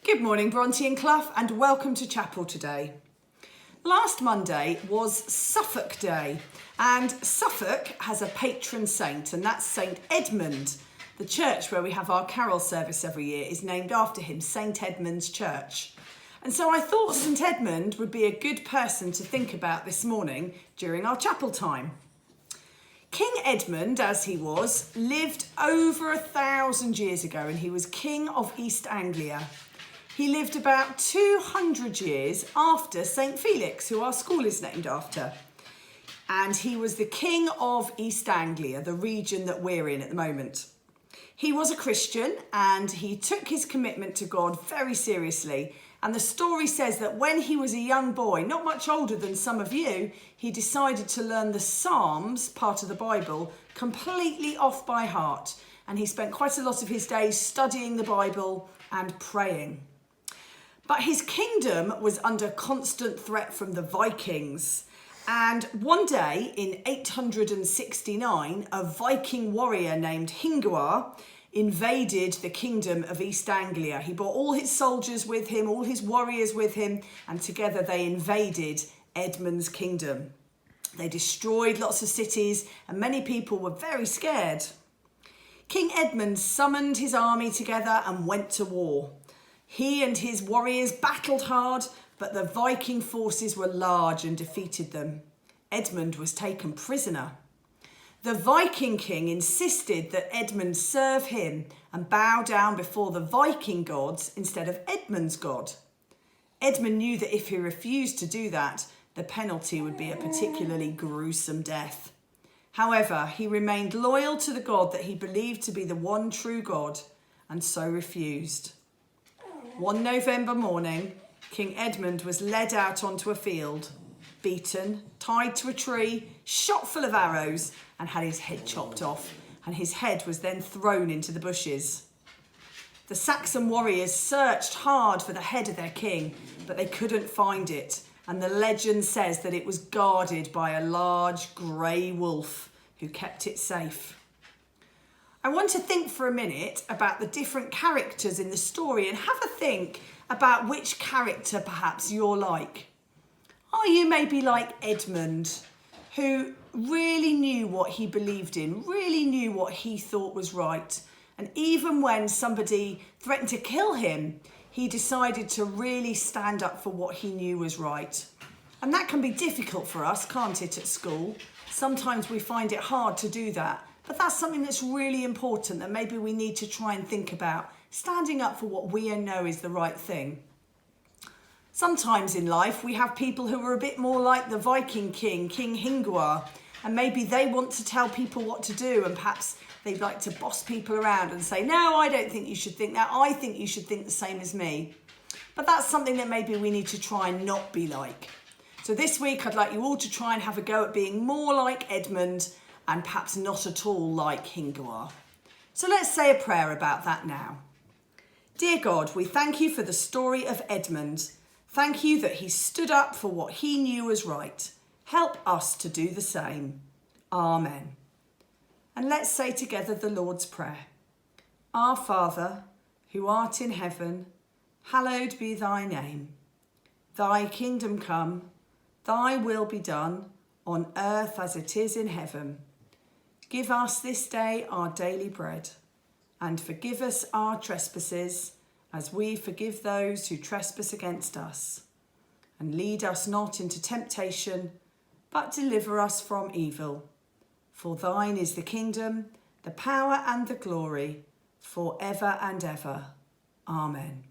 Good morning, Bronte and Clough, and welcome to chapel today. Last Monday was Suffolk Day, and Suffolk has a patron saint, and that's St Edmund. The church where we have our carol service every year is named after him, St Edmund's Church. And so I thought St Edmund would be a good person to think about this morning during our chapel time. King Edmund, as he was, lived over 1,000 years ago, and he was King of East Anglia. He lived about 200 years after St Felix, who our school is named after. And he was the King of East Anglia, the region that we're in at the moment. He was a Christian and he took his commitment to God very seriously. And the story says that when he was a young boy, not much older than some of you, he decided to learn the Psalms, part of the Bible, completely off by heart. And he spent quite a lot of his days studying the Bible and praying. But his kingdom was under constant threat from the Vikings. And one day in 869, a Viking warrior named Hingvar invaded the kingdom of East Anglia. He brought all his soldiers with him, all his warriors with him, and together they invaded Edmund's kingdom. They destroyed lots of cities, and many people were very scared. King Edmund summoned his army together and went to war. He and his warriors battled hard, but the Viking forces were large and defeated them. Edmund was taken prisoner. The Viking king insisted that Edmund serve him and bow down before the Viking gods instead of Edmund's god. Edmund knew that if he refused to do that, the penalty would be a particularly gruesome death. However, he remained loyal to the god that he believed to be the one true God, and so refused. One November morning, King Edmund was led out onto a field, beaten, tied to a tree, shot full of arrows, and had his head chopped off, and his head was then thrown into the bushes. The Saxon warriors searched hard for the head of their king, but they couldn't find it, and the legend says that it was guarded by a large grey wolf who kept it safe. I want to think for a minute about the different characters in the story and have a think about which character perhaps you're like. Are you maybe like Edmund, who really knew what he believed in, really knew what he thought was right, and even when somebody threatened to kill him, he decided to really stand up for what he knew was right? And that can be difficult for us, can't it, at school? Sometimes we find it hard to do that. But that's something that's really important that maybe we need to try and think about, standing up for what we know is the right thing. Sometimes in life we have people who are a bit more like the Viking king, King Hingvar, and maybe they want to tell people what to do, and perhaps they'd like to boss people around and say, no, I don't think you should think that, I think you should think the same as me. But that's something that maybe we need to try and not be like. So this week I'd like you all to try and have a go at being more like Edmund and perhaps not at all like Hingvar. So let's say a prayer about that now. Dear God, we thank you for the story of Edmund. Thank you that he stood up for what he knew was right. Help us to do the same. Amen. And let's say together the Lord's Prayer. Our Father, who art in heaven, hallowed be thy name. Thy kingdom come, thy will be done, on earth as it is in heaven. Give us this day our daily bread, and forgive us our trespasses, as we forgive those who trespass against us. And lead us not into temptation, but deliver us from evil. For thine is the kingdom, the power and the glory, for ever and ever. Amen.